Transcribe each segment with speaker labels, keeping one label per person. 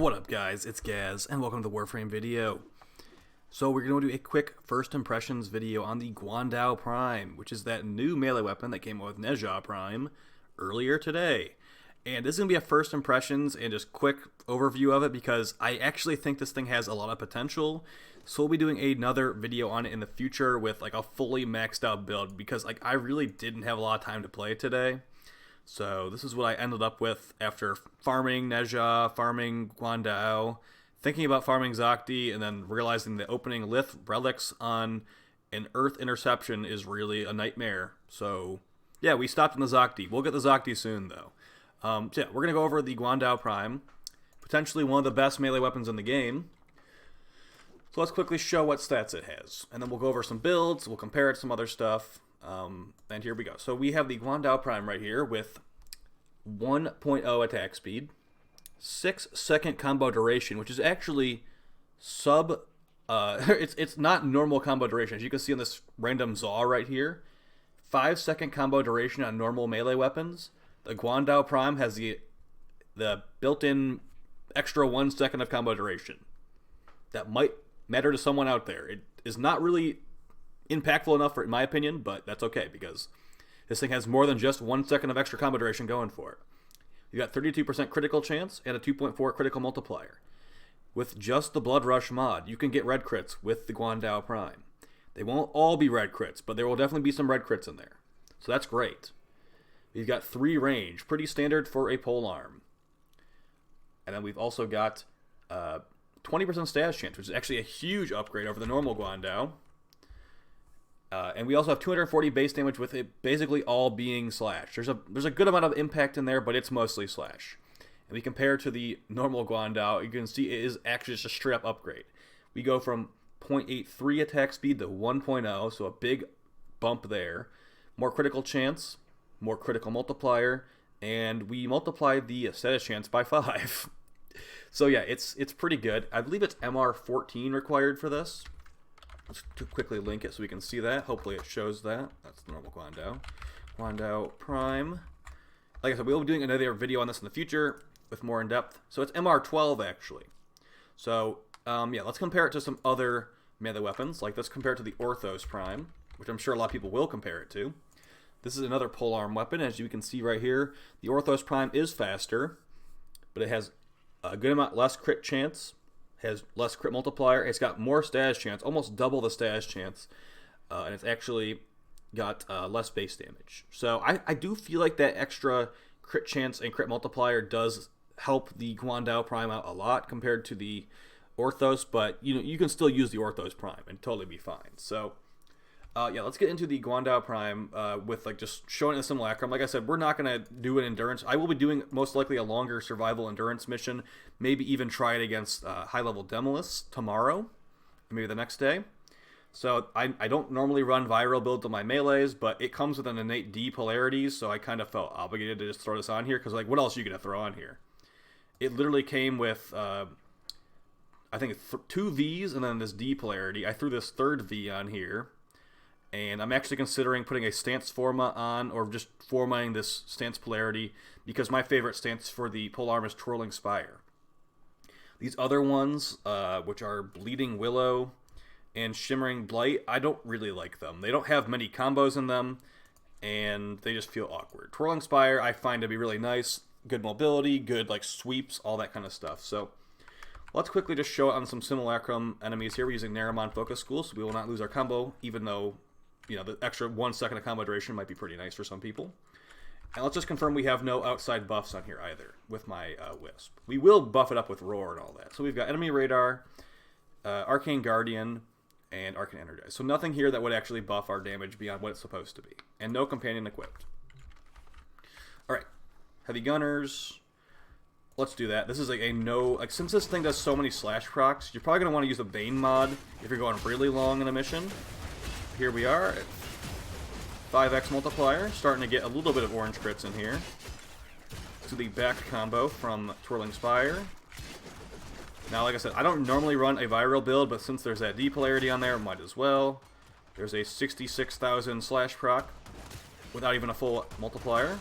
Speaker 1: What up guys, it's Gaz, and welcome to the Warframe video. So we're going to do a quick first impressions video on the Guandao Prime, which is that new melee weapon that came out with Nezha Prime earlier today. And this is going to be a first impressions and just quick overview of it because I actually think this thing has a lot of potential. So we'll be doing another video on it in the future with like a fully maxed out build because like I really didn't have a lot of time to play today. So this is what I ended up with after farming Nezha, farming Guandao, thinking about farming Zakti, and then realizing that opening Lith relics on an Earth interception is really a nightmare. So yeah, we stopped in the Zakti. We'll get the Zakti soon though. So yeah, we're going to go over the Guandao Prime, potentially one of the best melee weapons in the game. So let's quickly show what stats it has, and then we'll go over some builds, we'll compare it to some other stuff. And here we go. So we have the Guandao Prime right here with 1.0 attack speed, 6-second combo duration, which is actually it's not normal combo duration. As you can see on this random Zaw right here, 5-second combo duration on normal melee weapons. The Guandao Prime has the built-in extra 1 second of combo duration. That might matter to someone out there. It is not really impactful enough, in my opinion, but that's okay because this thing has more than just 1 second of extra combo duration going for it. You got 32% critical chance and a 2.4 critical multiplier. With just the Blood Rush mod, you can get red crits with the Guandao Prime. They won't all be red crits, but there will definitely be some red crits in there. So that's great. You've got 3 range, pretty standard for a polearm. And then we've also got 20% status chance, which is actually a huge upgrade over the normal Guandao. And we also have 240 base damage with it basically all being slash. There's a good amount of impact in there, but it's mostly slash. And we compare to the normal Guandao, you can see it is actually just a straight up upgrade. We go from 0.83 attack speed to 1.0, so a big bump there. More critical chance, more critical multiplier, and we multiply the status chance by 5. So yeah, it's pretty good. I believe it's MR14 required for this. Let's quickly link it so we can see that. Hopefully it shows that. That's the normal Guandao. Guandao Prime. Like I said, we'll be doing another video on this in the future with more in depth. So it's MR12 actually. So yeah, let's compare it to some other melee weapons. Like let's compare it to the Orthos Prime, which I'm sure a lot of people will compare it to. This is another polearm weapon. As you can see right here, the Orthos Prime is faster, but it has a good amount less crit chance. Has less crit multiplier. It's got more status chance, almost double the status chance, and it's actually got less base damage. So I do feel like that extra crit chance and crit multiplier does help the Guandao Prime out a lot compared to the Orthos, but you can still use the Orthos Prime and totally be fine. So yeah, let's get into the Guandao Prime with like just showing a simulacrum. Like I said, we're not going to do an endurance. I will be doing most likely a longer survival endurance mission, maybe even try it against high-level Deimos tomorrow, maybe the next day. So I don't normally run viral builds on my melees, but it comes with an innate D polarity, so I kind of felt obligated to just throw this on here, because like, what else are you going to throw on here? It literally came with, I think, 2 Vs and then this D polarity. I threw this third V on here. And I'm actually considering putting a stance forma on, or just formatting this stance polarity, because my favorite stance for the polearm is Twirling Spire. These other ones, which are Bleeding Willow and Shimmering Blight, I don't really like them. They don't have many combos in them, and they just feel awkward. Twirling Spire I find to be really nice, good mobility, good like sweeps, all that kind of stuff. So let's quickly just show it on some simulacrum enemies here. We're using Naramon Focus School, so we will not lose our combo, even though the extra 1 second of combo duration might be pretty nice for some people. And let's just confirm we have no outside buffs on here either with my Wisp. We will buff it up with Roar and all that. So we've got Enemy Radar, Arcane Guardian, and Arcane Energize. So nothing here that would actually buff our damage beyond what it's supposed to be. And no companion equipped. Alright, Heavy Gunners. Let's do that. This is like since this thing does so many slash procs, you're probably going to want to use the Bane mod if you're going really long in a mission. Here we are at 5x multiplier, starting to get a little bit of orange crits in here. To the back combo from Twirling Spire. Now, like I said, I don't normally run a viral build, but since there's that D polarity on there, might as well. There's a 66,000 slash proc without even a full multiplier.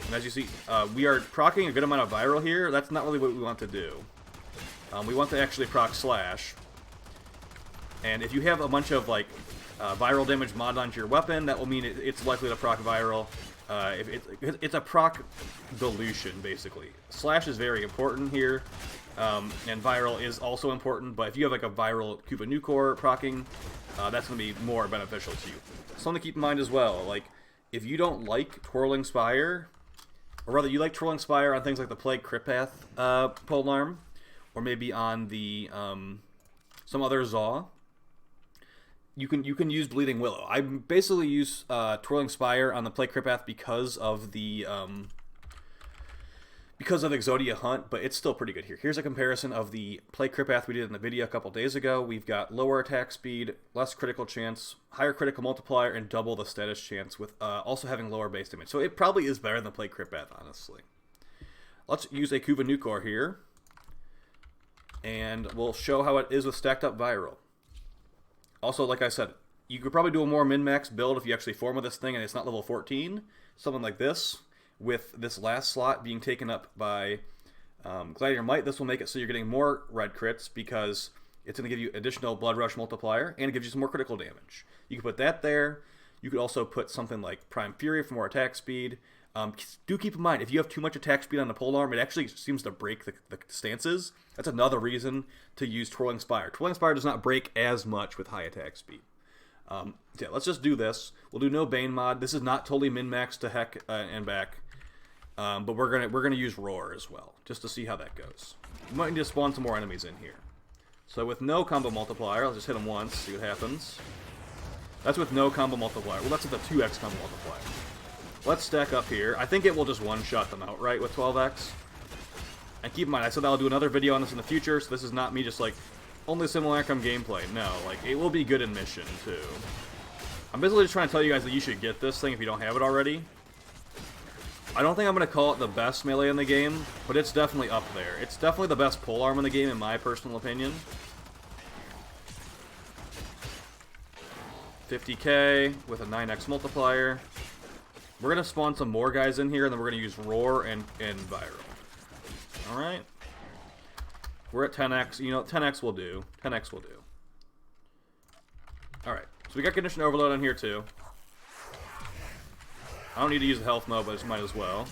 Speaker 1: And as you see, we are proccing a good amount of viral here. That's not really what we want to do. We want to actually proc slash. And if you have a bunch of, like, viral damage modded onto your weapon, that will mean it's likely to proc viral. It's a proc dilution, basically. Slash is very important here, and viral is also important, but if you have, like, a viral Cuba Nucor proccing, that's going to be more beneficial to you. Something to keep in mind as well, like, if you don't like Twirling Spire, or rather, you like Twirling Spire on things like the Plague Crit Path polearm, or maybe on the some other Zaw, you can use Bleeding Willow. I basically use Twirling Spire on the Plague Crit Path because of Exodia Hunt, but it's still pretty good here. Here's a comparison of the Plague Crit Path we did in the video a couple days ago. We've got lower attack speed, less critical chance, higher critical multiplier, and double the status chance with also having lower base damage. So it probably is better than the Plague Crit Path, honestly. Let's use a Cuba Nucor here, and we'll show how it is with stacked up viral. Also, like I said, you could probably do a more min-max build if you actually form with this thing and it's not level 14. Something like this, with this last slot being taken up by Gladiator Might. This will make it so you're getting more red crits because it's going to give you additional Blood Rush multiplier and it gives you some more critical damage. You can put that there. You could also put something like Prime Fury for more attack speed. Do keep in mind, if you have too much attack speed on the polearm, it actually seems to break the stances. That's another reason to use Twirling Spire. Twirling Spire does not break as much with high attack speed. Yeah, let's just do this. We'll do no Bane mod. This is not totally min-max to heck and back, but we're gonna use Roar as well, just to see how that goes. We might need to spawn some more enemies in here. So with no combo multiplier, I'll just hit him once, see what happens. That's with no combo multiplier. Well, that's with a 2x combo multiplier. Let's stack up here. I think it will just one-shot them outright with 12x. And keep in mind, I said that I'll do another video on this in the future, so this is not me just, like, only Simulacrum gameplay. No, like, it will be good in mission, too. I'm basically just trying to tell you guys that you should get this thing if you don't have it already. I don't think I'm going to call it the best melee in the game, but it's definitely up there. It's definitely the best polearm in the game, in my personal opinion. 50k with a 9x multiplier. We're going to spawn some more guys in here, and then we're going to use Roar and Viral. Alright. We're at 10x. You know, 10x will do. 10x will do. Alright. So we got Condition Overload on here, too. I don't need to use the health mode, but I just might as well.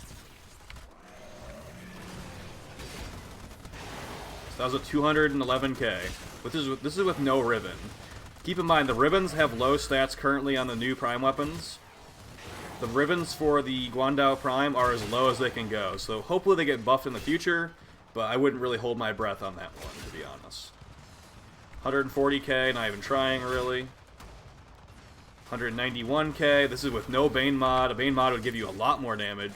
Speaker 1: So that was a 211k. This is with no ribbon. Keep in mind, the ribbons have low stats currently on the new Prime weapons. The ribbons for the Guandao Prime are as low as they can go, so hopefully they get buffed in the future, but I wouldn't really hold my breath on that one, to be honest. 140k, not even trying, really. 191k, this is with no Bane mod. A Bane mod would give you a lot more damage.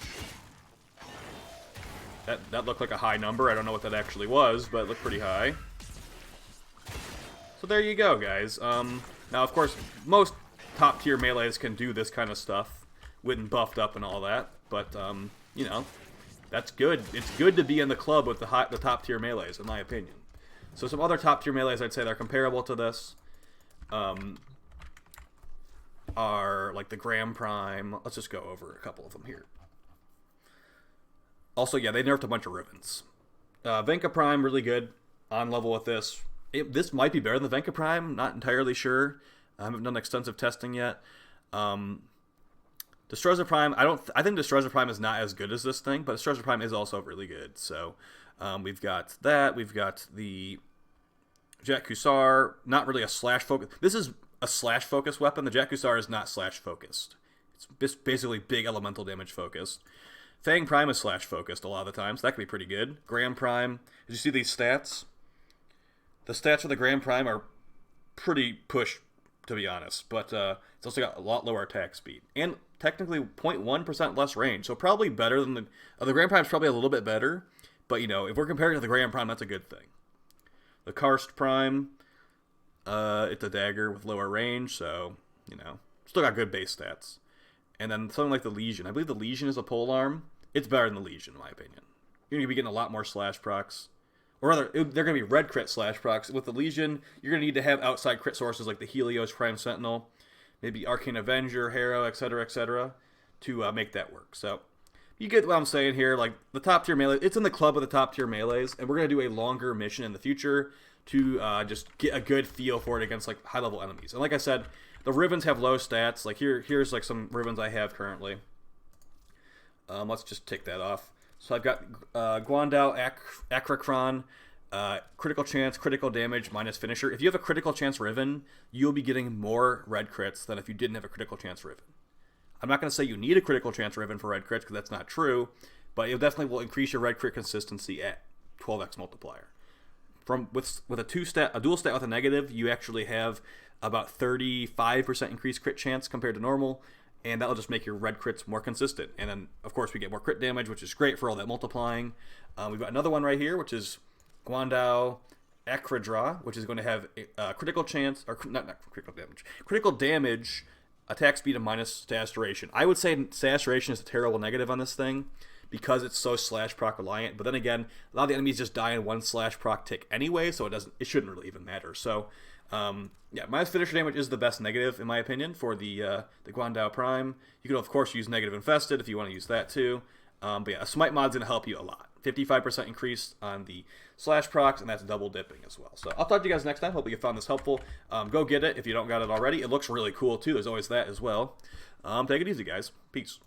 Speaker 1: That looked like a high number. I don't know what that actually was, but it looked pretty high. So there you go, guys. Now, of course, most top-tier melees can do this kind of stuff. When buffed up and all that, but you know, that's good. It's good to be in the club with the top tier melees, in my opinion. So some other top tier melees I'd say they're comparable to this are like the Graham Prime. Let's just go over a couple of them here. Also, yeah, they nerfed a bunch of ribbons. Venka Prime, really good, on level with this. This might be better than the Venka Prime, not entirely sure. I haven't done extensive testing yet. Destreza Prime, I think Destreza Prime is not as good as this thing, but Destreza Prime is also really good. So we've got that. We've got the Jack Hussar, not really a slash focus. This is a slash focus weapon. The Jack Hussar is not slash focused. It's basically big elemental damage focused. Fang Prime is slash focused a lot of the time, so that could be pretty good. Graham Prime, did you see these stats? The stats for the Graham Prime are pretty push, to be honest, but it's also got a lot lower attack speed. And technically 0.1% less range, so probably better than the Grand Prime's probably a little bit better, but you know, if we're comparing to the Grand Prime, that's a good thing. The Karst Prime, it's a dagger with lower range, so, you know, still got good base stats. And then something like the Legion. I believe the Legion is a polearm. It's better than the Legion, in my opinion. You're going to be getting a lot more slash procs. Or rather, they're going to be red crit slash procs. With the Legion, you're going to need to have outside crit sources like the Helios Prime Sentinel, maybe Arcane Avenger, Harrow, etc., to make that work. So you get what I'm saying here. Like the top tier melee, it's in the club of the top tier melees, and we're gonna do a longer mission in the future to just get a good feel for it against like high level enemies. And like I said, the Rivens have low stats. Like here's like some Rivens I have currently. Let's just take that off. So I've got Guandao, Acrocron, critical chance, critical damage, minus finisher. If you have a critical chance Riven, you'll be getting more red crits than if you didn't have a critical chance Riven. I'm not going to say you need a critical chance Riven for red crits, because that's not true, but it definitely will increase your red crit consistency at 12x multiplier. With a dual stat with a negative, you actually have about 35% increased crit chance compared to normal, and that'll just make your red crits more consistent. And then, of course, we get more crit damage, which is great for all that multiplying. We've got another one right here, which is Guandao Acradra, which is going to have a critical chance, or not critical damage, critical damage, attack speed, and minus status duration. I would say status duration is a terrible negative on this thing because it's so slash proc reliant. But then again, a lot of the enemies just die in one slash proc tick anyway, so it shouldn't really even matter. So yeah, minus finisher damage is the best negative in my opinion for the Guandao Prime. You can of course use negative infested if you want to use that too. But yeah, a smite mod's gonna help you a lot. 55% increase on the slash procs, and that's double dipping as well. So I'll talk to you guys next time. Hope you found this helpful. Go get it if you don't got it already. It looks really cool too. There's always that as well. Take it easy, guys. Peace.